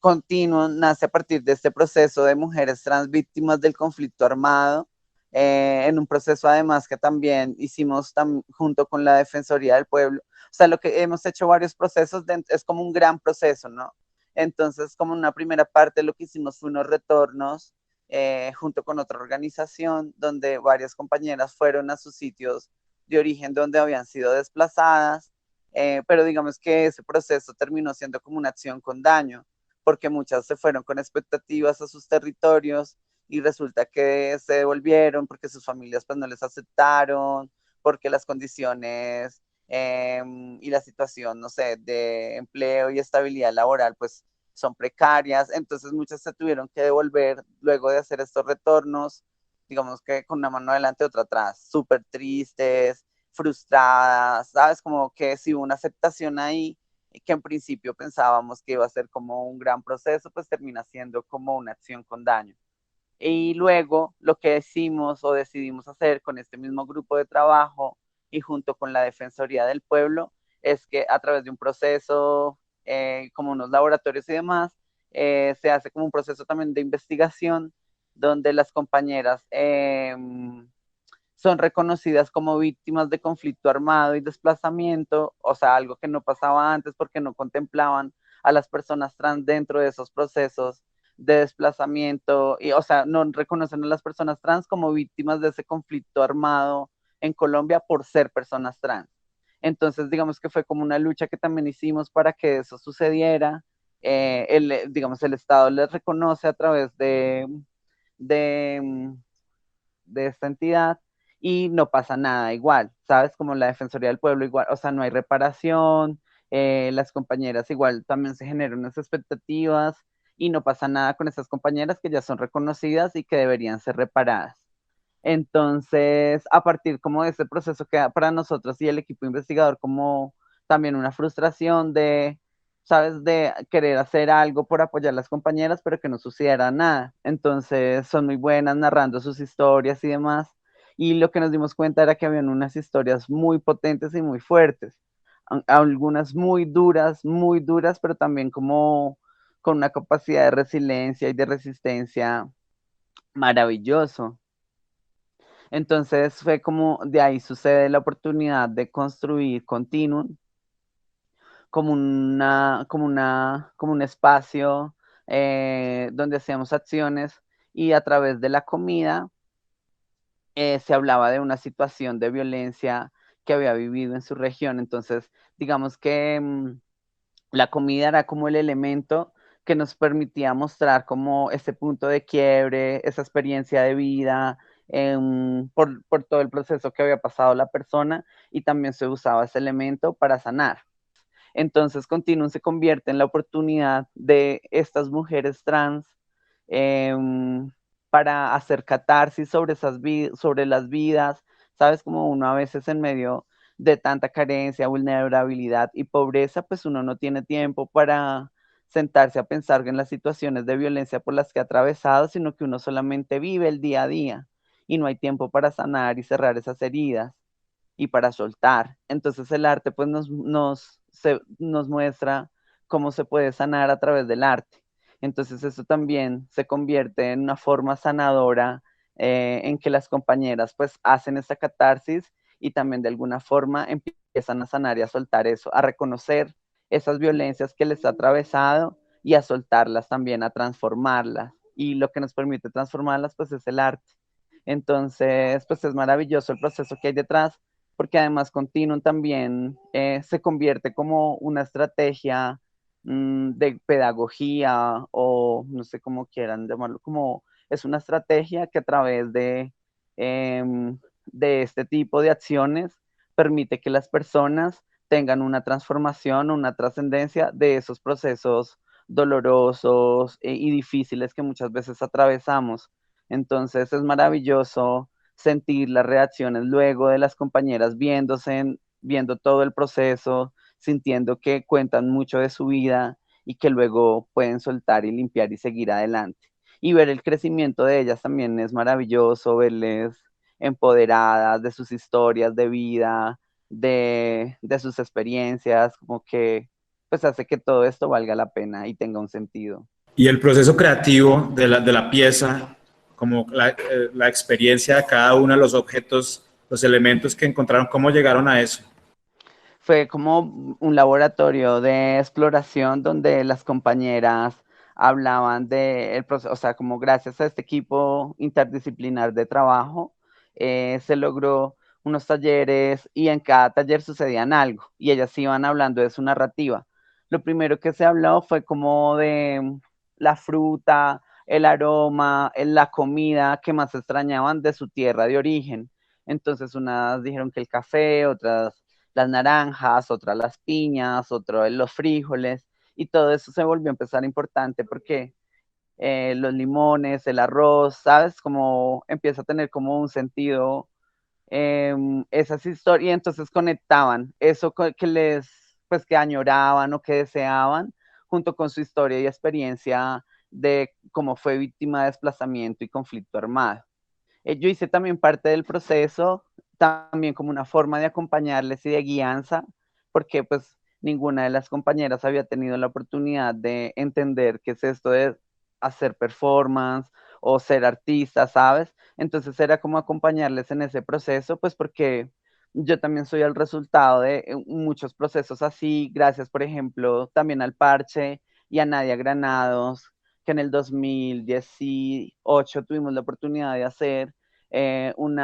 Continuo nace a partir de este proceso de mujeres trans víctimas del conflicto armado, en un proceso además que también hicimos junto con la Defensoría del Pueblo. O sea, lo que hemos hecho varios procesos, es como un gran proceso, ¿no? Entonces, como una primera parte, lo que hicimos fue unos retornos junto con otra organización, donde varias compañeras fueron a sus sitios de origen donde habían sido desplazadas, pero digamos que ese proceso terminó siendo como una acción con daño, porque muchas se fueron con expectativas a sus territorios y resulta que se devolvieron porque sus familias pues no les aceptaron, porque las condiciones y la situación, no sé, de empleo y estabilidad laboral pues son precarias, entonces muchas se tuvieron que devolver luego de hacer estos retornos, digamos que con una mano adelante y otra atrás, súper tristes, frustradas, ¿sabes? Como que si hubo una aceptación ahí, que en principio pensábamos que iba a ser como un gran proceso, pues termina siendo como una acción con daño. Y luego lo que decimos o decidimos hacer con este mismo grupo de trabajo y junto con la Defensoría del Pueblo es que a través de un proceso, como unos laboratorios y demás, se hace como un proceso también de investigación donde las compañeras son reconocidas como víctimas de conflicto armado y desplazamiento, o sea, algo que no pasaba antes porque no contemplaban a las personas trans dentro de esos procesos de desplazamiento, y, o sea, no reconocen a las personas trans como víctimas de ese conflicto armado en Colombia por ser personas trans. Entonces, digamos que fue como una lucha que también hicimos para que eso sucediera. Digamos, el Estado les reconoce a través de, de esta entidad y no pasa nada igual, ¿sabes? Como la Defensoría del Pueblo igual, o sea, no hay reparación, las compañeras igual también se generan unas expectativas y no pasa nada con esas compañeras que ya son reconocidas y que deberían ser reparadas. Entonces, a partir como de ese proceso queda para nosotros y el equipo investigador como también una frustración de, ¿sabes? De querer hacer algo por apoyar a las compañeras, pero que no sucediera nada. Entonces, son muy buenas narrando sus historias y demás. Y lo que nos dimos cuenta era que habían unas historias muy potentes y muy fuertes. Algunas muy duras, pero también como con una capacidad de resiliencia y de resistencia maravilloso. Entonces fue como de ahí sucede la oportunidad de construir Continuum como un espacio donde hacíamos acciones y a través de la comida se hablaba de una situación de violencia que había vivido en su región. Entonces, digamos que la comida era como el elemento que nos permitía mostrar como ese punto de quiebre, esa experiencia de vida, por todo el proceso que había pasado la persona y también se usaba ese elemento para sanar. Entonces, Continuum se convierte en la oportunidad de estas mujeres trans eh, para hacer catarsis sobre, sobre las vidas, ¿sabes? Como uno a veces en medio de tanta carencia, vulnerabilidad y pobreza, pues uno no tiene tiempo para sentarse a pensar en las situaciones de violencia por las que ha atravesado, sino que uno solamente vive el día a día y no hay tiempo para sanar y cerrar esas heridas y para soltar. Entonces el arte pues nos muestra cómo se puede sanar a través del arte. Entonces eso también se convierte en una forma sanadora en que las compañeras pues hacen esta catarsis y también de alguna forma empiezan a sanar y a soltar eso, a reconocer esas violencias que les ha atravesado y a soltarlas también, a transformarlas. Y lo que nos permite transformarlas pues es el arte. Entonces, pues es maravilloso el proceso que hay detrás, porque además Continuum también se convierte como una estrategia de pedagogía o no sé cómo quieran llamarlo, como es una estrategia que a través de este tipo de acciones permite que las personas tengan una transformación, una trascendencia de esos procesos dolorosos y difíciles que muchas veces atravesamos. Entonces es maravilloso sentir las reacciones luego de las compañeras viendo todo el proceso, sintiendo que cuentan mucho de su vida y que luego pueden soltar y limpiar y seguir adelante. Y ver el crecimiento de ellas también es maravilloso, verles empoderadas de sus historias de vida, de sus experiencias, como que pues hace que todo esto valga la pena y tenga un sentido. Y el proceso creativo de la pieza, como la experiencia de cada uno de los objetos, los elementos que encontraron, ¿cómo llegaron a eso? Fue como un laboratorio de exploración donde las compañeras hablaban del proceso, o sea, como gracias a este equipo interdisciplinar de trabajo, se logró unos talleres y en cada taller sucedían algo y ellas iban hablando de su narrativa. Lo primero que se habló fue como de la fruta, el aroma, la comida que más extrañaban de su tierra de origen. Entonces unas dijeron que el café, otras las naranjas, otras las piñas, otro los frijoles, y todo eso se volvió a empezar importante porque los limones, el arroz, ¿sabes? Como empieza a tener como un sentido esas historias, y entonces conectaban eso que les, pues que añoraban o que deseaban, junto con su historia y experiencia de cómo fue víctima de desplazamiento y conflicto armado. Yo hice también parte del proceso, también como una forma de acompañarles y de guianza, porque pues ninguna de las compañeras había tenido la oportunidad de entender qué es esto de hacer performance o ser artista, ¿sabes? Entonces era como acompañarles en ese proceso, pues porque yo también soy el resultado de muchos procesos así, gracias por ejemplo también al Parche y a Nadia Granados, que en el 2018 tuvimos la oportunidad de hacer un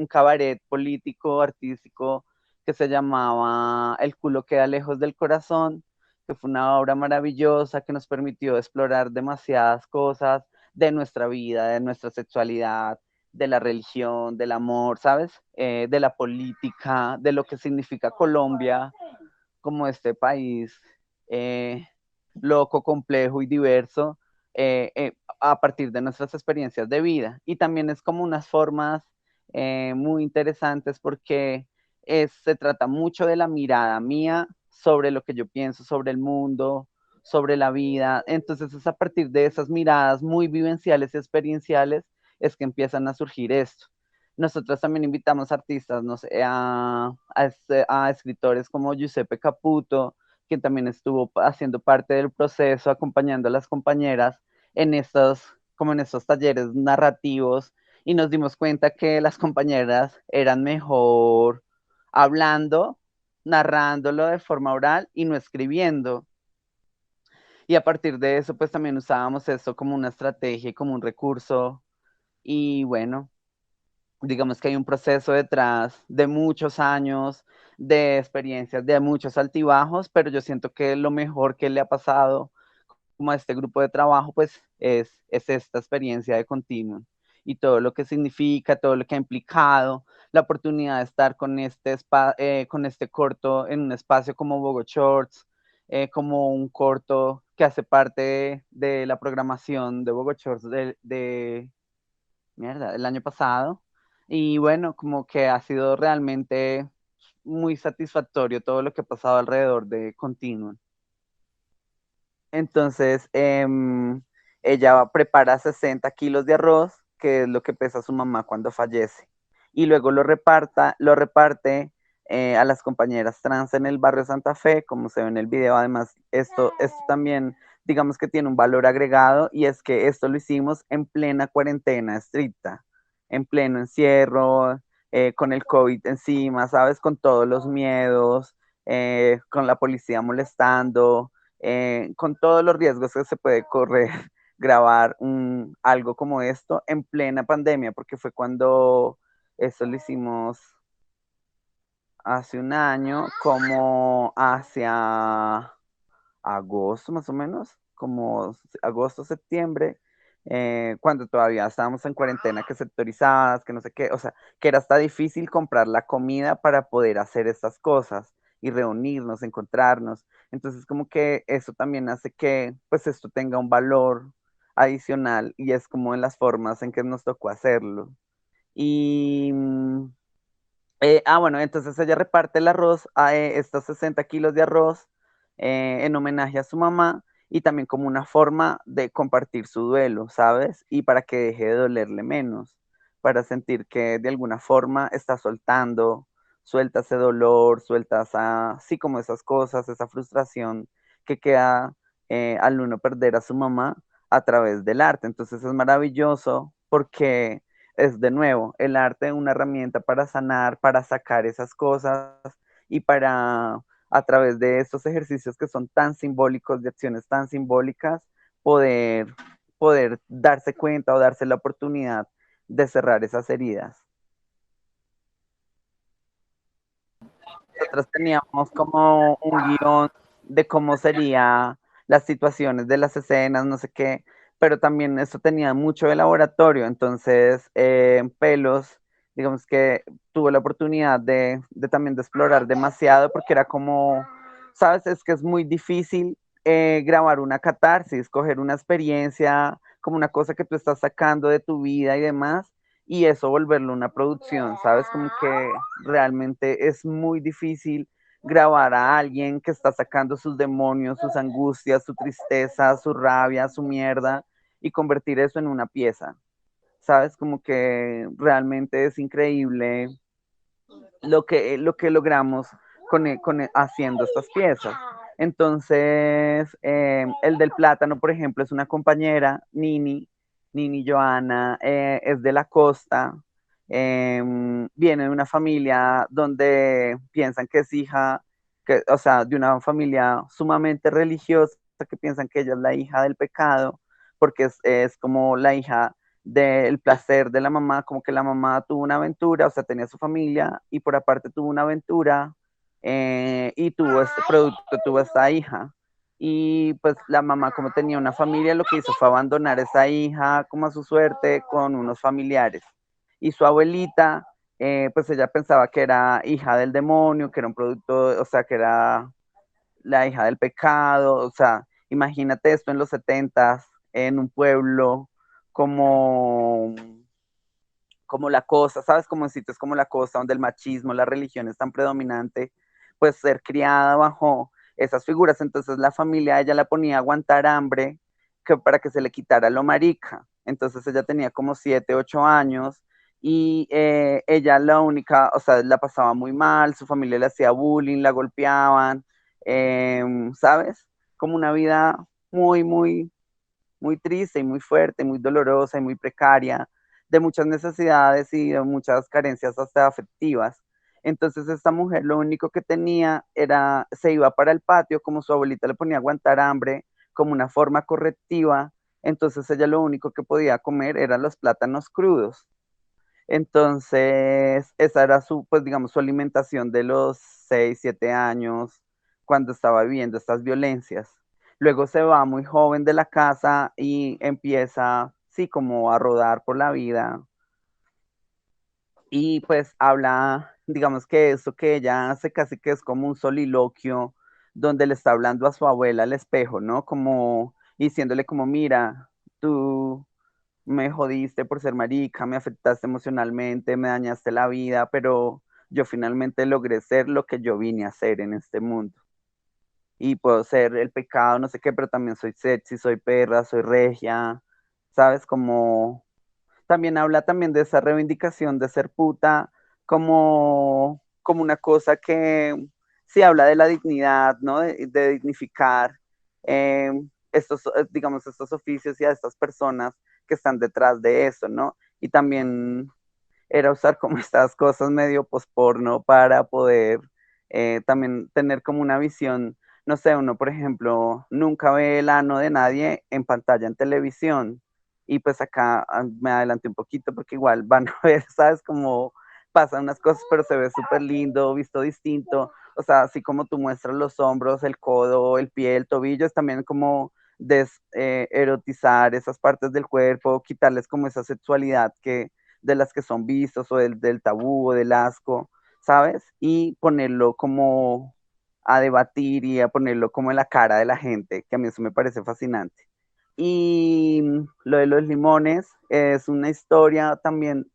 cabaret político, artístico, que se llamaba El culo queda lejos del corazón, que fue una obra maravillosa que nos permitió explorar demasiadas cosas de nuestra vida, de nuestra sexualidad, de la religión, del amor, ¿sabes? De la política, de lo que significa Colombia como este país eh, loco, complejo y diverso a partir de nuestras experiencias de vida. Y también es como unas formas muy interesantes porque se trata mucho de la mirada mía sobre lo que yo pienso, sobre el mundo, sobre la vida. Entonces es a partir de esas miradas muy vivenciales y experienciales es que empiezan a surgir esto. Nosotros también invitamos artistas, no sé, a escritores como Giuseppe Caputo, quien también estuvo haciendo parte del proceso, acompañando a las compañeras en estos, como en estos talleres narrativos, y nos dimos cuenta que las compañeras eran mejor hablando, narrándolo de forma oral y no escribiendo. Y a partir de eso, pues también usábamos eso como una estrategia y como un recurso. Y bueno, digamos que hay un proceso detrás de muchos años, de experiencias, de muchos altibajos, pero yo siento que lo mejor que le ha pasado como a este grupo de trabajo, pues es esta experiencia de Continuum y todo lo que significa, todo lo que ha implicado, la oportunidad de estar con este corto en un espacio como Bogo Shorts, como un corto que hace parte de la programación de Bogo Shorts mierda, el año pasado. Y bueno, como que ha sido realmente muy satisfactorio todo lo que ha pasado alrededor de Continuum. Entonces, ella prepara 60 kilos de arroz, que es lo que pesa su mamá cuando fallece. Y luego lo reparte a las compañeras trans en el barrio Santa Fe, como se ve en el video. Además, esto también, digamos que tiene un valor agregado, y es que esto lo hicimos en plena cuarentena estricta, en pleno encierro, con el COVID encima, ¿sabes? Con todos los miedos, con la policía molestando, con todos los riesgos que se puede correr grabar algo como esto en plena pandemia, porque fue cuando eso lo hicimos hace un año, como hacia agosto más o menos, como agosto, septiembre, cuando todavía estábamos en cuarentena, que sectorizadas, que no sé qué, o sea, que era hasta difícil comprar la comida para poder hacer estas cosas y reunirnos, encontrarnos. Entonces, como que eso también hace que, pues, esto tenga un valor adicional y es como en las formas en que nos tocó hacerlo. Y, bueno, entonces ella reparte el arroz, estos 60 kilos de arroz, en homenaje a su mamá y también como una forma de compartir su duelo, ¿sabes? Y para que deje de dolerle menos, para sentir que de alguna forma está soltando suelta ese dolor, suelta sí, como esas cosas, esa frustración que queda al uno perder a su mamá a través del arte. Entonces es maravilloso porque es de nuevo el arte una herramienta para sanar, para sacar esas cosas y para a través de estos ejercicios que son tan simbólicos, de acciones tan simbólicas, poder, poder darse cuenta o darse la oportunidad de cerrar esas heridas. Nosotros teníamos como un guión de cómo serían las situaciones de las escenas, no sé qué, pero también eso tenía mucho de laboratorio, entonces Pelos, digamos que tuve la oportunidad de también de explorar demasiado porque era como, sabes, es que es muy difícil grabar una catarsis, coger una experiencia como una cosa que tú estás sacando de tu vida y demás, y eso volverlo una producción, ¿sabes? Como que realmente es muy difícil grabar a alguien que está sacando sus demonios, sus angustias, su tristeza, su rabia, su mierda y convertir eso en una pieza, ¿sabes? Como que realmente es increíble lo que logramos haciendo estas piezas. Entonces, el del plátano, por ejemplo, es una compañera, Nini Joana, es de la costa, viene de una familia donde piensan que es hija, o sea, de una familia sumamente religiosa, que piensan que ella es la hija del pecado, porque es como la hija del placer de la mamá, como que la mamá tuvo una aventura, o sea, tenía su familia y por aparte tuvo una aventura y tuvo este producto, tuvo esta hija. Y pues la mamá, como tenía una familia, lo que hizo fue abandonar a esa hija como a su suerte con unos familiares. Y su abuelita, pues ella pensaba que era hija del demonio, que era un producto, o sea, que era la hija del pecado, o sea, imagínate esto en los 70 en un pueblo como, como la costa, ¿sabes? Como en sitios como la costa, donde el machismo, la religión es tan predominante, pues ser criada bajo esas figuras. Entonces la familia, ella la ponía a aguantar hambre para que se le quitara lo marica. Entonces ella tenía como 7, 8 años y ella la única, o sea, la pasaba muy mal, su familia le hacía bullying, la golpeaban, ¿sabes? Como una vida muy triste y muy fuerte, muy dolorosa y muy precaria, de muchas necesidades y de muchas carencias hasta afectivas. Entonces esta mujer lo único que tenía era, se iba para el patio, como su abuelita le ponía a aguantar hambre, como una forma correctiva, entonces ella lo único que podía comer eran los plátanos crudos. Entonces, esa era su, pues digamos, su alimentación de los 6 7 años cuando estaba viviendo estas violencias. Luego se va muy joven de la casa y empieza, sí, como a rodar por la vida. Y pues habla, digamos que eso que ella hace casi que es como un soliloquio donde le está hablando a su abuela al espejo, ¿no? Como diciéndole como, mira, tú me jodiste por ser marica, me afectaste emocionalmente, me dañaste la vida, pero yo finalmente logré ser lo que yo vine a ser en este mundo. Y puedo ser el pecado, no sé qué, pero también soy sexy, soy perra, soy regia, ¿sabes? Como también habla también de esa reivindicación de ser puta como una cosa que sí habla de la dignidad, ¿no? De dignificar estos, digamos, estos oficios y a estas personas que están detrás de eso, ¿no? Y también era usar como estas cosas medio posporno para poder también tener como una visión, no sé, uno por ejemplo nunca ve el ano de nadie en pantalla en televisión y pues acá me adelanté un poquito porque igual van a ver, ¿sabes? Como pasan unas cosas pero se ve súper lindo, visto distinto, o sea, así como tú muestras los hombros, el codo, el pie, el tobillo, es también como erotizar esas partes del cuerpo, quitarles como esa sexualidad que de las que son vistos o del tabú o del asco, ¿sabes? Y ponerlo como a debatir y a ponerlo como en la cara de la gente, que a mí eso me parece fascinante. Y lo de los limones es una historia también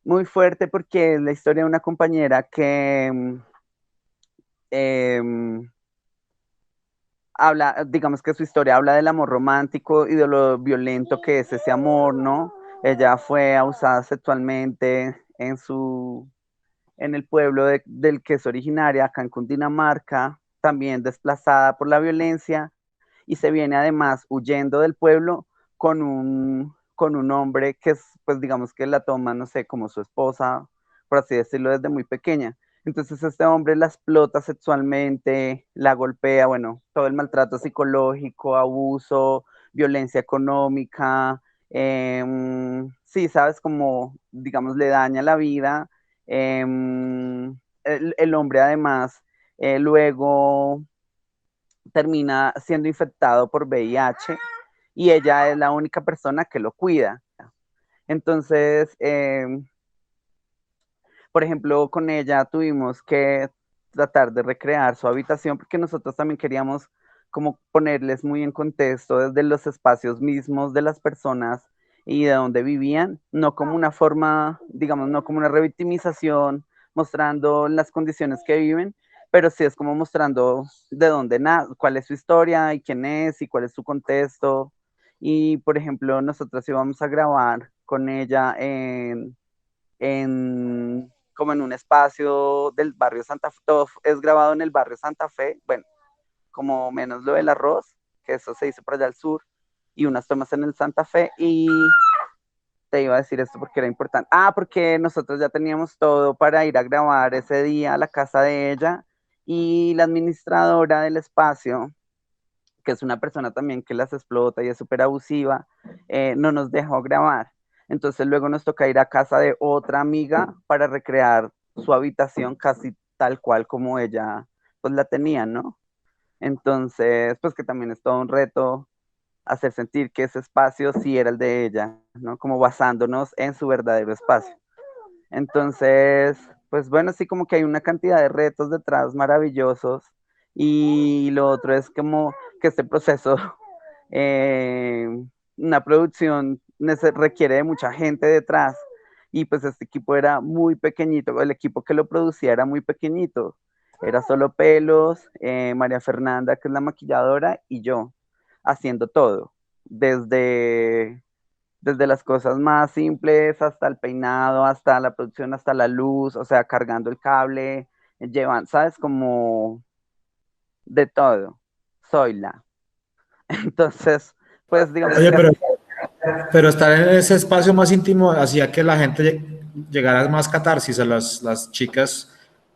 muy fuerte porque es la historia de una compañera que eh, habla, digamos que su historia habla del amor romántico y de lo violento que es ese amor, ¿no? Ella fue abusada sexualmente en el pueblo del que es originaria, acá en Cundinamarca, también desplazada por la violencia, y se viene además huyendo del pueblo con un hombre que es, pues digamos que la toma, no sé, como su esposa, por así decirlo, desde muy pequeña. Entonces este hombre la explota sexualmente, la golpea, bueno, todo el maltrato psicológico, abuso, violencia económica, sí, sabes, como, digamos, le daña la vida. El hombre además luego termina siendo infectado por VIH y ella es la única persona que lo cuida. Entonces, por ejemplo, con ella tuvimos que tratar de recrear su habitación porque nosotros también queríamos como ponerles muy en contexto desde los espacios mismos de las personas y de donde vivían, no como una forma, digamos, no como una revictimización, mostrando las condiciones que viven, pero sí es como mostrando de dónde nace, cuál es su historia y quién es y cuál es su contexto. Y, por ejemplo, nosotros íbamos a grabar con ella como en un espacio del barrio Santa Fe, todo es grabado en el barrio Santa Fe, bueno, como menos lo del arroz, que eso se hizo por allá al sur, y unas tomas en el Santa Fe, y te iba a decir esto porque era importante. Ah, porque nosotros ya teníamos todo para ir a grabar ese día a la casa de ella, y la administradora del espacio, que es una persona también que las explota y es súper abusiva, no nos dejó grabar. Entonces luego nos toca ir a casa de otra amiga para recrear su habitación casi tal cual como ella pues la tenía, ¿no? Entonces, pues que también es todo un reto hacer sentir que ese espacio sí era el de ella, ¿no? Como basándonos en su verdadero espacio. Entonces, pues bueno, sí como que hay una cantidad de retos detrás maravillosos y lo otro es como que este proceso, eh, una producción requiere de mucha gente detrás y pues este equipo era muy pequeñito, el equipo que lo producía era muy pequeñito, era solo Pelos, María Fernanda, que es la maquilladora, y yo haciendo todo, desde las cosas más simples hasta el peinado, hasta la producción, hasta la luz, o sea, cargando el cable, llevan, ¿sabes? Como de todo. Soy la. Entonces, pues digamos Oye, que así. pero estar en ese espacio más íntimo hacía que la gente llegara a más catarsis, a las chicas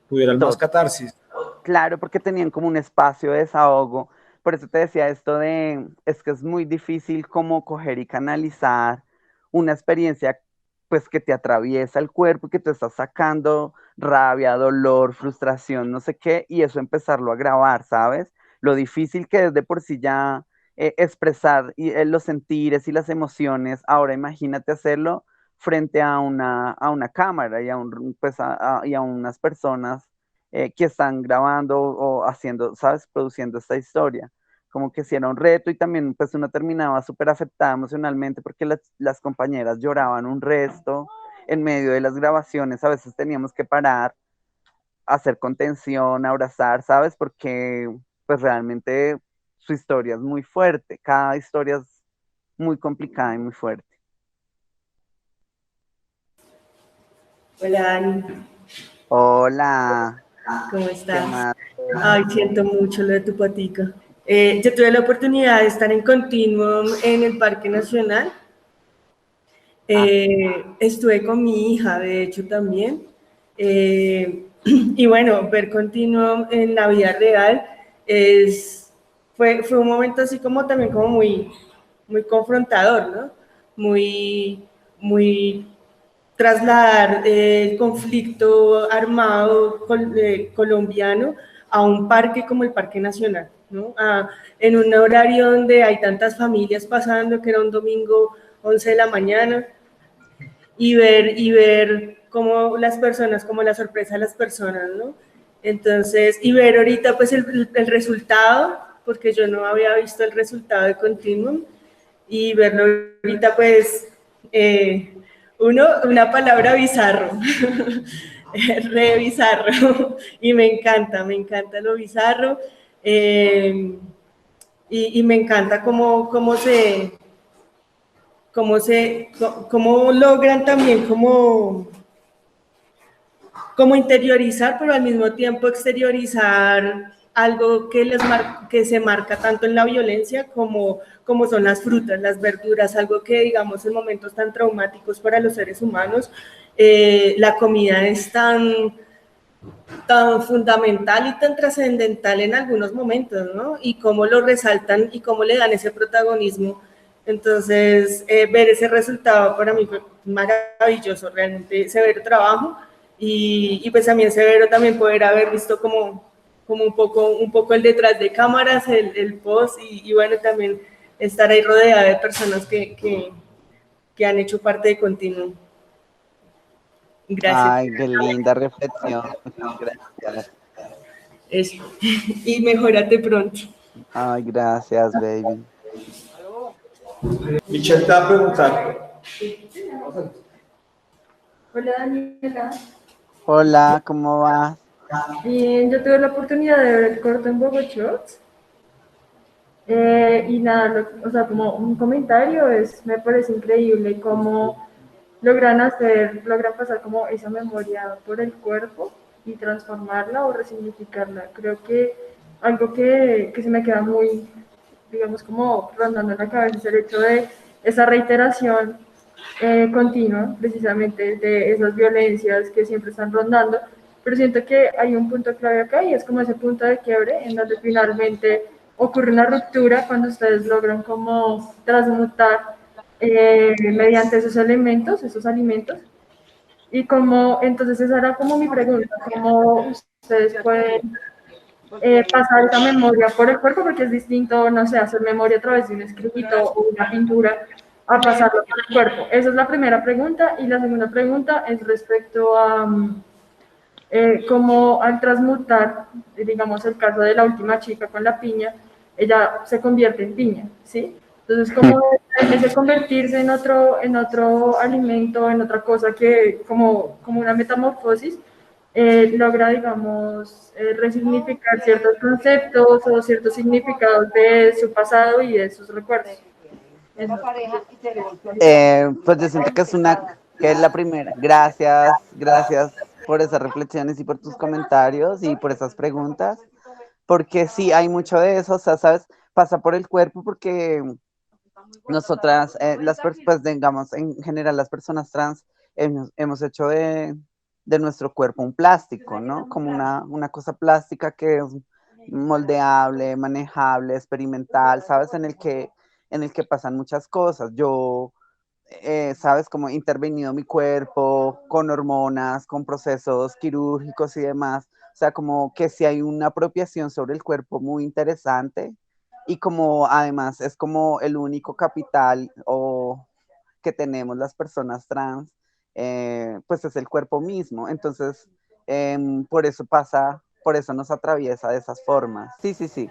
pudieran más Todo. catarsis. Claro, porque tenían como un espacio de desahogo. Por eso te decía esto de, es que es muy difícil como coger y canalizar una experiencia pues que te atraviesa el cuerpo, que te está sacando rabia, dolor, frustración, no sé qué, y eso empezarlo a grabar, ¿sabes? Lo difícil que es de por sí ya expresar los sentires y las emociones, ahora imagínate hacerlo frente a una cámara y pues y a unas personas que están grabando o haciendo, ¿sabes? Produciendo esta historia. Como que si era un reto y también pues uno terminaba súper afectada emocionalmente porque las compañeras lloraban un resto en medio de las grabaciones, a veces teníamos que parar, hacer contención, abrazar, ¿sabes? Porque pues realmente su historia es muy fuerte, cada historia es muy complicada y muy fuerte. Hola Dani, Hola, ¿cómo ¿qué estás? más? Ay, siento mucho lo de tu patica. Yo tuve la oportunidad de estar en Continuum en el Parque Nacional. Ah, Estuve con mi hija, de hecho, también. Y bueno, ver Continuum en la vida real fue un momento así como también como muy confrontador, ¿no? Muy, muy trasladar el conflicto armado colombiano a un parque como el Parque Nacional, ¿no? En un horario donde hay tantas familias pasando, que era un domingo 11 de la mañana, y ver cómo las personas, como la sorpresa de las personas, ¿no? Entonces, y ver ahorita pues el resultado, porque yo no había visto el resultado de Continuum, y verlo ahorita pues, una palabra bizarro, re bizarro, y me encanta lo bizarro, y me encanta cómo logran también como como interiorizar, pero al mismo tiempo exteriorizar algo que se marca tanto en la violencia como son las frutas, las verduras, algo que digamos en momentos tan traumáticos para los seres humanos, la comida es tan fundamental y tan trascendental en algunos momentos, ¿no? Y cómo lo resaltan y cómo le dan ese protagonismo. Entonces, ver ese resultado para mí fue maravilloso, realmente severo trabajo y pues también severo también poder haber visto como un poco el detrás de cámaras, el post y bueno, también estar ahí rodeada de personas que han hecho parte de Continuum. Gracias. Ay, qué linda reflexión. Muchas gracias. Eso. Y mejórate pronto. Ay, gracias, baby. Michelle te va a preguntar. Hola Daniela. Hola, ¿cómo vas? Bien, yo tuve la oportunidad de ver el corto en Bogotá. Y nada, o sea, como un comentario, me parece increíble cómo logran pasar como esa memoria por el cuerpo y transformarla o resignificarla. Creo que algo que se me queda muy, digamos, como rondando en la cabeza es el hecho de esa reiteración continua, precisamente, de esas violencias que siempre están rondando, pero siento que hay un punto clave acá y es como ese punto de quiebre en donde finalmente ocurre una ruptura cuando ustedes logran como transmutar mediante esos elementos, esos alimentos, y como, entonces esa era como mi pregunta, cómo ustedes pueden pasar esa memoria por el cuerpo, porque es distinto, no sé, hacer memoria a través de un escrito o una pintura, a pasarlo por el cuerpo. Esa es la primera pregunta. Y la segunda pregunta es respecto a cómo al transmutar, digamos, el caso de la última chica con la piña, ella se convierte en piña, ¿sí? Entonces, como ese convertirse en otro alimento, en otra cosa que, como una metamorfosis, logra, digamos, resignificar ciertos conceptos o ciertos significados de su pasado y de sus recuerdos. Pues yo siento que es la primera. Gracias, gracias por esas reflexiones y por tus comentarios y por esas preguntas, porque sí, hay mucho de eso, o sea, sabes, pasa por el cuerpo porque nosotras, pues digamos, en general las personas trans hemos hecho de nuestro cuerpo un plástico, ¿no? Como una cosa plástica que es moldeable, manejable, experimental, ¿sabes? En el que pasan muchas cosas. Yo, ¿sabes? Como he intervenido mi cuerpo con hormonas, con procesos quirúrgicos y demás. O sea, como que si hay una apropiación sobre el cuerpo muy interesante y como además es como el único capital que tenemos las personas trans, pues es el cuerpo mismo. Entonces, por eso nos atraviesa de esas formas. Sí, sí, sí.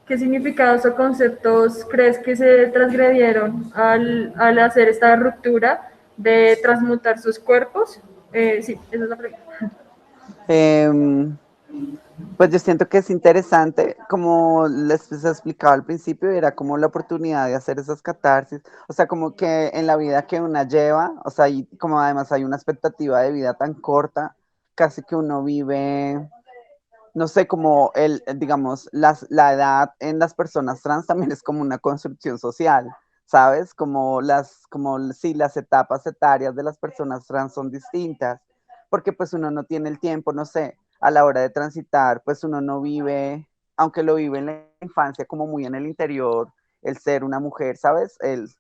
¿Qué significados o conceptos crees que se transgredieron al hacer esta ruptura de transmutar sus cuerpos? Sí, esa es la pregunta. Pues yo siento que es interesante, como les explicaba al principio, era como la oportunidad de hacer esas catarsis, o sea, como que en la vida que una lleva, o sea, y como además hay una expectativa de vida tan corta, casi que uno vive, no sé, como digamos, la edad en las personas trans también es como una construcción social, ¿sabes? Sí, las etapas etarias de las personas trans son distintas, porque pues uno no tiene el tiempo, no sé, a la hora de transitar, pues uno no vive, aunque lo vive en la infancia como muy en el interior, el ser una mujer, ¿sabes? El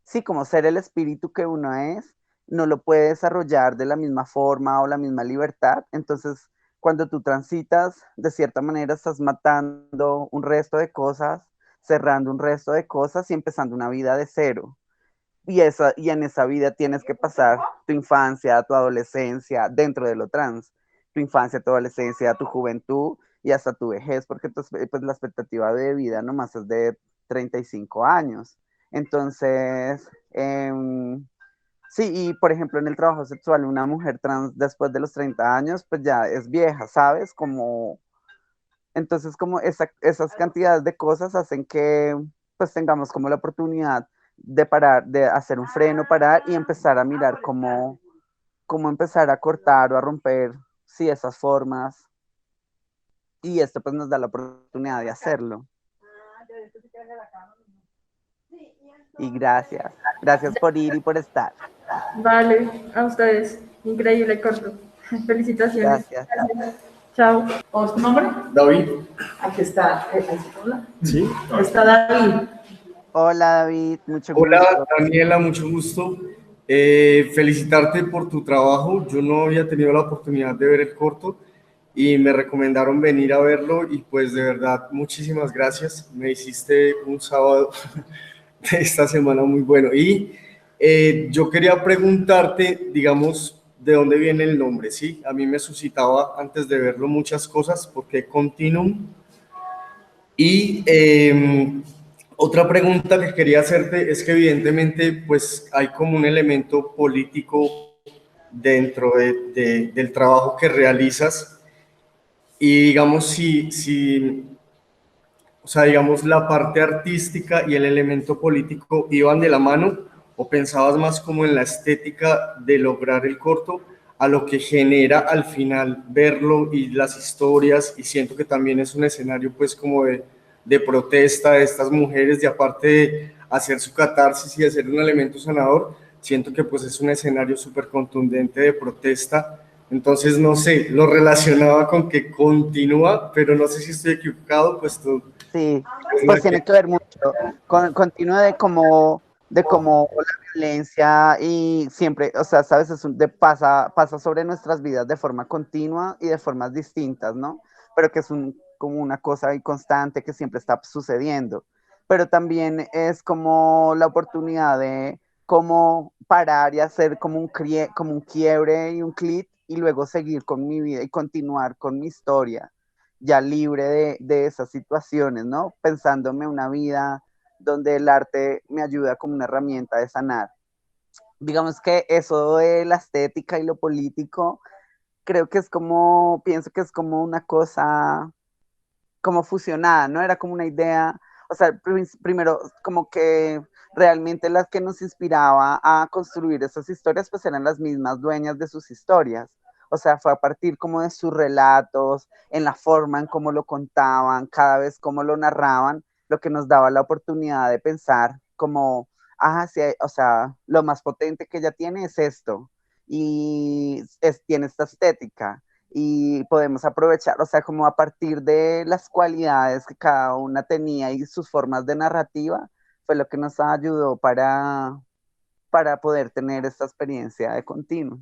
sí, como ser el espíritu que uno es, no lo puede desarrollar de la misma forma o la misma libertad. Entonces, cuando tú transitas, de cierta manera estás matando un resto de cosas, cerrando un resto de cosas y empezando una vida de cero. Y en esa vida tienes que pasar tu infancia, tu adolescencia, dentro de lo trans, tu infancia, tu adolescencia, tu juventud y hasta tu vejez, porque pues, la expectativa de vida nomás es de 35 años. Entonces, sí, y por ejemplo, en el trabajo sexual, una mujer trans después de los 30 años, pues ya es vieja, ¿sabes? Entonces, como esas cantidades de cosas hacen que pues tengamos como la oportunidad de parar, de hacer un freno, parar y empezar a mirar como cómo empezar a cortar o a romper, sí, esas formas. Y esto pues nos da la oportunidad de hacerlo. Y gracias. Gracias por ir y por estar. Vale, a ustedes. Increíble corto. Felicitaciones. Gracias. Chao. ¿Cómo es tu nombre? David. Aquí está. ¿Ahí se habla? Sí. Está David. Hola David, mucho Hola gusto. Daniela, mucho gusto. Felicitarte por tu trabajo. Yo no había tenido la oportunidad de ver el corto y me recomendaron venir a verlo y pues de verdad muchísimas gracias. Me hiciste un sábado de esta semana muy bueno. Y yo quería preguntarte, digamos, de dónde viene el nombre, ¿sí? A mí me suscitaba antes de verlo muchas cosas, porque Continuum. Y otra pregunta que quería hacerte es que evidentemente pues hay como un elemento político dentro del trabajo que realizas y digamos o sea, digamos la parte artística y el elemento político iban de la mano o pensabas más como en la estética de lograr el corto a lo que genera al final verlo y las historias y siento que también es un escenario pues como de protesta de estas mujeres, de aparte de hacer su catarsis y de ser un elemento sanador, siento que pues es un escenario súper contundente de protesta. Entonces, no sé, lo relacionaba con que continúa, pero no sé si estoy equivocado, pues tú... Sí, Es pues la tiene que... que ver mucho con continuo de cómo la violencia y siempre, o sea, sabes, pasa sobre nuestras vidas de forma continua y de formas distintas, ¿no? Pero que es como una cosa ahí constante que siempre está sucediendo. Pero también es como la oportunidad de cómo parar y hacer como un quiebre y un clic y luego seguir con mi vida y continuar con mi historia ya libre de esas situaciones, ¿no? Pensándome una vida donde el arte me ayuda como una herramienta de sanar. Digamos que eso de la estética y lo político, creo que es como, pienso que es como una cosa como fusionada, ¿no? Era como una idea, o sea, primero como que realmente las que nos inspiraba a construir esas historias, pues eran las mismas dueñas de sus historias. O sea, fue a partir como de sus relatos, en la forma en cómo lo contaban, cada vez cómo lo narraban, lo que nos daba la oportunidad de pensar como, ah, sí, o sea, lo más potente que ella tiene es esto, y tiene esta estética, y podemos aprovechar, o sea, como a partir de las cualidades que cada una tenía y sus formas de narrativa, fue lo que nos ayudó para poder tener esta experiencia de continuo.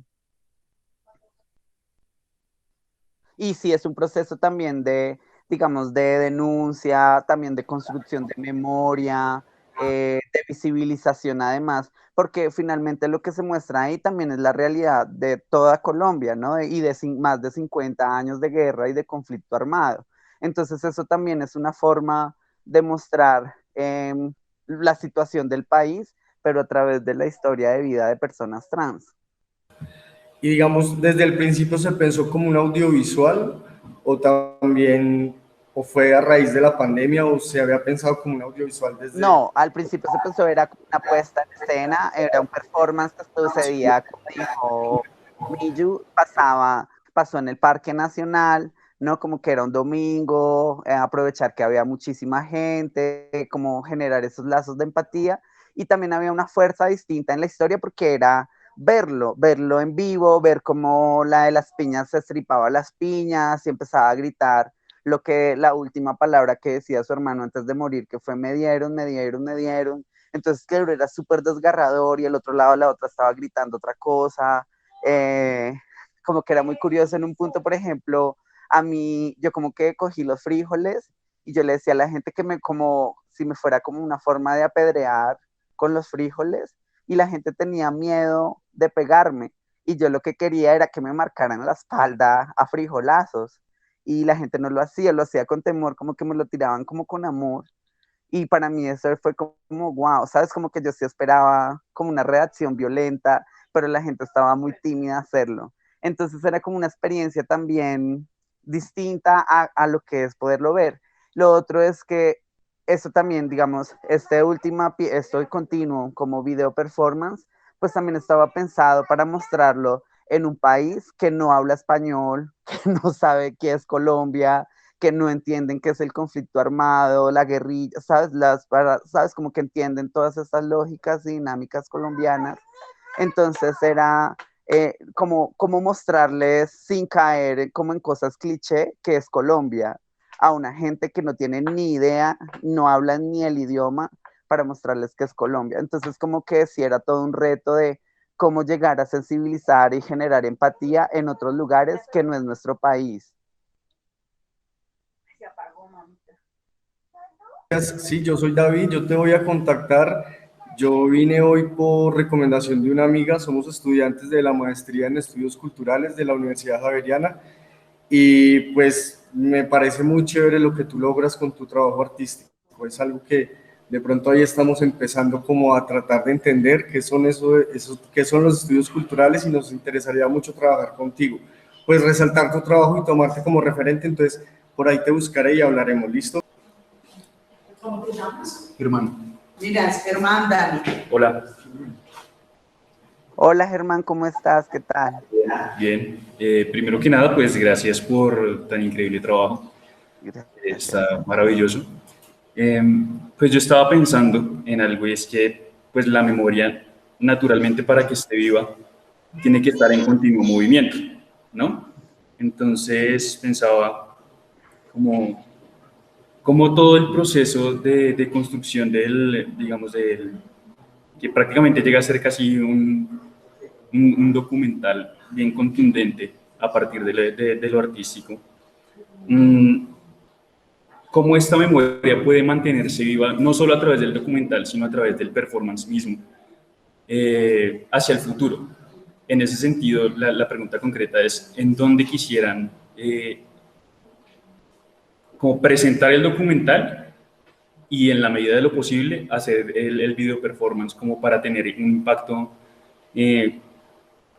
Y sí, es un proceso también de, digamos, de denuncia, también de construcción de memoria, de visibilización además, porque finalmente lo que se muestra ahí también es la realidad de toda Colombia, ¿no? Y de más de 50 años de guerra y de conflicto armado. Entonces eso también es una forma de mostrar la situación del país, pero a través de la historia de vida de personas trans. Y digamos, desde el principio se pensó como un audiovisual o también, o fue a raíz de la pandemia o se había pensado como un audiovisual desde... No, al principio se pensó era como una puesta en escena, era un performance que sucedía, como dijo Miyu, pasó en el Parque Nacional, ¿no? Como que era un domingo, aprovechar que había muchísima gente, como generar esos lazos de empatía, y también había una fuerza distinta en la historia porque era verlo en vivo, ver cómo la de las piñas se estripaba las piñas y empezaba a gritar lo que la última palabra que decía su hermano antes de morir, que fue me dieron, me dieron, me dieron. Entonces, claro, era súper desgarrador y el otro lado, la otra estaba gritando otra cosa. Como que era muy curioso en un punto, por ejemplo, a mí, yo como que cogí los frijoles y yo le decía a la gente que como si me fuera como una forma de apedrear con los frijoles y la gente tenía miedo de pegarme y yo lo que quería era que me marcaran la espalda a frijolazos y la gente no lo hacía con temor, como que me lo tiraban como con amor. Y para mí eso fue como, wow, ¿sabes? Como que yo sí esperaba como una reacción violenta, pero la gente estaba muy tímida a hacerlo. Entonces era como una experiencia también distinta a lo que es poderlo ver. Lo otro es que eso también, digamos, esto continuo como video performance, pues también estaba pensado para mostrarlo en un país que no habla español, que no sabe qué es Colombia, que no entienden qué es el conflicto armado, la guerrilla, ¿sabes? ¿Sabes? Como que entienden todas estas lógicas y dinámicas colombianas. Entonces era como mostrarles sin caer como en cosas cliché que es Colombia a una gente que no tiene ni idea, no habla ni el idioma, para mostrarles que es Colombia. Entonces como que sí era todo un reto de cómo llegar a sensibilizar y generar empatía en otros lugares que no es nuestro país. Sí, yo soy David, yo te voy a contactar. Yo vine hoy por recomendación de una amiga, somos estudiantes de la maestría en estudios culturales de la Universidad Javeriana y pues me parece muy chévere lo que tú logras con tu trabajo artístico. Es algo que de pronto ahí estamos empezando como a tratar de entender qué son qué son los estudios culturales y nos interesaría mucho trabajar contigo. Pues resaltar tu trabajo y tomarte como referente, entonces por ahí te buscaré y hablaremos, ¿listo? ¿Cómo te llamas? Germán. Mira, es Germán Dani. Hola. Hola Germán, ¿cómo estás? ¿Qué tal? Bien. Primero que nada, pues gracias por tan increíble trabajo. Gracias. Está maravilloso. Pues yo estaba pensando en algo y es que pues la memoria naturalmente para que esté viva tiene que estar en continuo movimiento, ¿no? Entonces pensaba como, como todo el proceso de construcción del, digamos, que prácticamente llega a ser casi un documental bien contundente a partir de lo artístico. Cómo esta memoria puede mantenerse viva, no solo a través del documental, sino a través del performance mismo, hacia el futuro. En ese sentido, la pregunta concreta es, ¿en dónde quisieran como presentar el documental y en la medida de lo posible hacer el video performance como para tener un impacto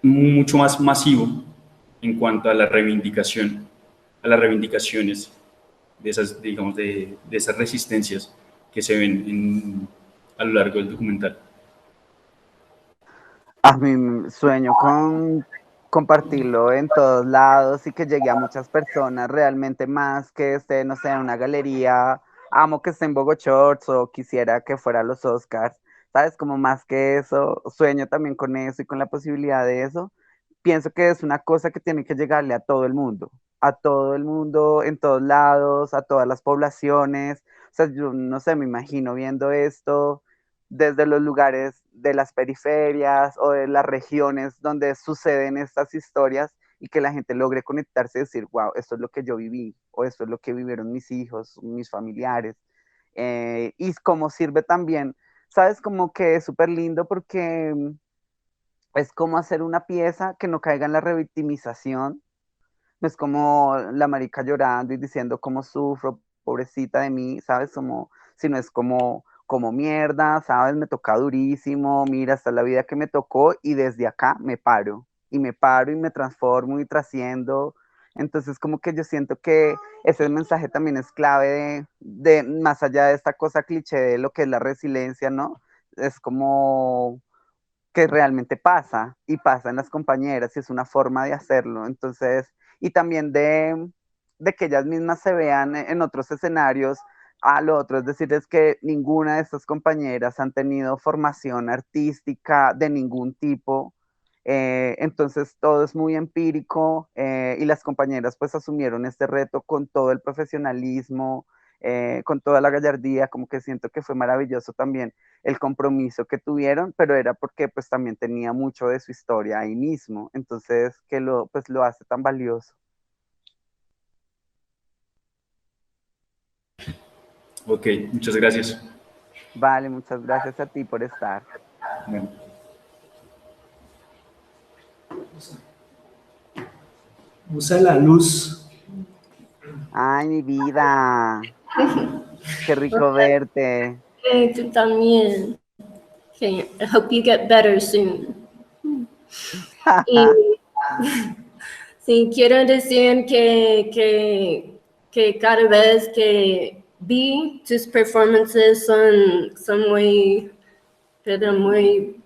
mucho más masivo en cuanto a la reivindicación, a las reivindicaciones de esas, digamos, de esas resistencias que se ven a lo largo del documental? A mi sueño con compartirlo en todos lados y que llegue a muchas personas, realmente más que esté, no sé, en una galería. Amo que esté en Bogo Shorts o quisiera que fuera a los Oscars, ¿sabes? Como más que eso, sueño también con eso y con la posibilidad de eso. Pienso que es una cosa que tiene que llegarle a todo el mundo, en todos lados, a todas las poblaciones. O sea, yo no sé, me imagino viendo esto desde los lugares de las periferias o de las regiones donde suceden estas historias y que la gente logre conectarse y decir, wow, esto es lo que yo viví o esto es lo que vivieron mis hijos, mis familiares. Y como sirve también, sabes, como que es súper lindo porque es como hacer una pieza que no caiga en la revictimización, no es como la marica llorando y diciendo cómo sufro, pobrecita de mí, ¿sabes? Como, sino es como mierda, ¿sabes? Me toca durísimo, mira, esta es la vida que me tocó y desde acá me paro y me transformo y trasciendo. Entonces, como que yo siento que ese mensaje también es clave de más allá de esta cosa cliché de lo que es la resiliencia, ¿no? Es como que realmente pasa y pasa en las compañeras y es una forma de hacerlo. Entonces, y también de que ellas mismas se vean en otros escenarios. A lo otro, es decir, es que ninguna de estas compañeras han tenido formación artística de ningún tipo. Entonces todo es muy empírico y las compañeras pues asumieron este reto con todo el profesionalismo, con toda la gallardía, como que siento que fue maravilloso también el compromiso que tuvieron, pero era porque pues también tenía mucho de su historia ahí mismo, entonces que pues lo hace tan valioso. Ok, muchas gracias. Vale, muchas gracias a ti por estar. Bueno. Usa la luz. Ay, mi vida, qué rico verte. Tú también. Okay, I hope you get better soon. Y sí, quiero decir que cada vez que vi tus performances son muy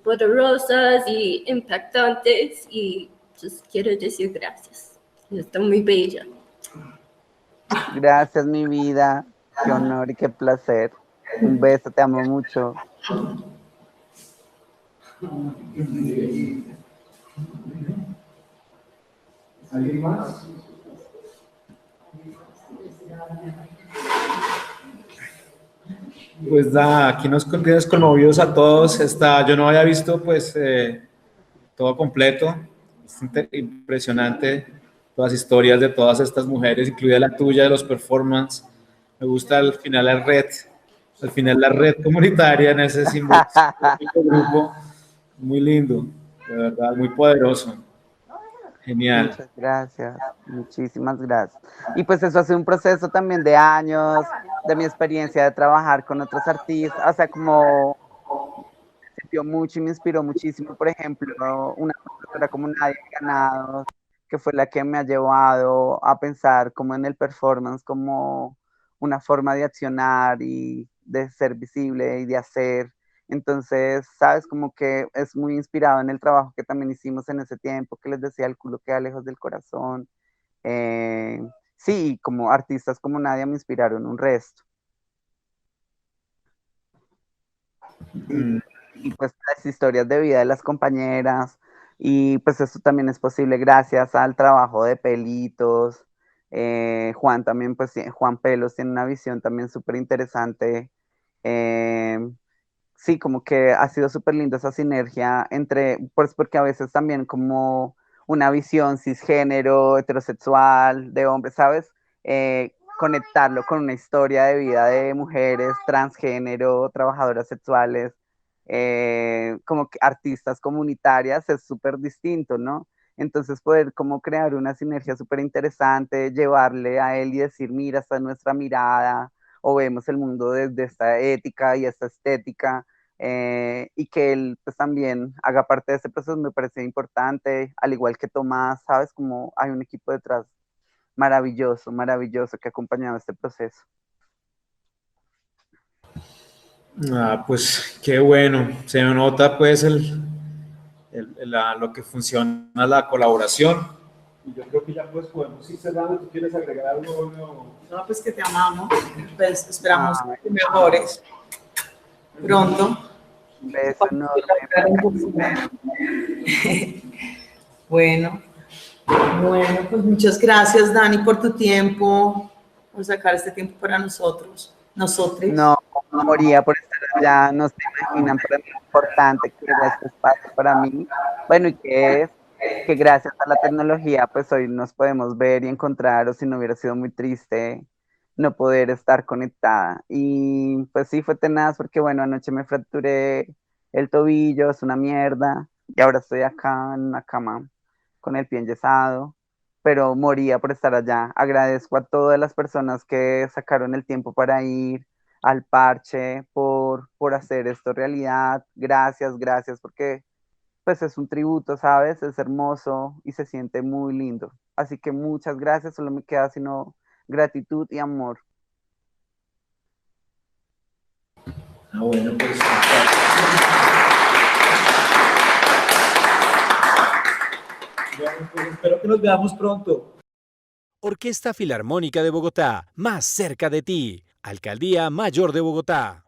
poderosas y impactantes y just quiero decir gracias. Está muy bella. Gracias, mi vida. Qué honor y qué placer. Un beso, te amo mucho. ¿Alguien más? Pues nada, aquí nos tienes conmovidos a todos. Yo no había visto pues todo completo. Es impresionante todas las historias de todas estas mujeres, incluida la tuya de los performance. Me gusta al final la red comunitaria en ese símbolo, grupo, muy lindo, de verdad, muy poderoso. Genial. Muchas gracias, muchísimas gracias. Y pues eso ha sido un proceso también de años, de mi experiencia de trabajar con otros artistas, o sea, como me sirvió mucho y me inspiró muchísimo, por ejemplo, una profesora como Nadia Granados, que fue la que me ha llevado a pensar como en el performance, como una forma de accionar y de ser visible y de hacer. Entonces, sabes, como que es muy inspirado en el trabajo que también hicimos en ese tiempo, que les decía, el culo queda lejos del corazón. Eh, sí, como artistas como Nadia me inspiraron un resto. Y pues las historias de vida de las compañeras, y pues eso también es posible gracias al trabajo de Pelitos. Juan también, pues Juan Pelos tiene una visión también súper interesante. Eh, sí, como que ha sido súper linda esa sinergia entre, pues porque a veces también como una visión cisgénero, heterosexual, de hombres, ¿sabes? Conectarlo con una historia de vida de mujeres, transgénero, trabajadoras sexuales, como que artistas comunitarias es súper distinto, ¿no? Entonces poder como crear una sinergia súper interesante, llevarle a él y decir, mira, esta es nuestra mirada, o vemos el mundo desde esta ética y esta estética, y que él pues también haga parte de ese proceso me parece importante, al igual que Tomás, ¿sabes? Como hay un equipo detrás maravilloso, maravilloso que ha acompañado este proceso. Pues qué bueno, se nota pues lo que funciona la colaboración. Y yo creo que ya pues podemos ir cerrando. ¿Tú quieres agregar algo nuevo? No, pues que te amamos. Pues esperamos que mejores pronto. Un beso enorme. Bueno, pues muchas gracias, Dani, por tu tiempo, por sacar este tiempo para nosotros, nosotros. No, moría por estar allá, no se imaginan para mí lo importante que era este espacio para mí. Bueno, y que es que gracias a la tecnología, pues hoy nos podemos ver y encontrar, o si no hubiera sido muy triste no poder estar conectada. Y pues sí, fue tenaz porque, bueno, anoche me fracturé el tobillo, es una mierda, y ahora estoy acá en una cama con el pie enyesado, pero moría por estar allá. Agradezco a todas las personas que sacaron el tiempo para ir al parche, por hacer esto realidad. Gracias, gracias, porque pues es un tributo, ¿sabes? Es hermoso y se siente muy lindo. Así que muchas gracias, solo me queda sino gratitud y amor. Bueno, pues espero que nos veamos pronto. Orquesta Filarmónica de Bogotá, más cerca de ti. Alcaldía Mayor de Bogotá.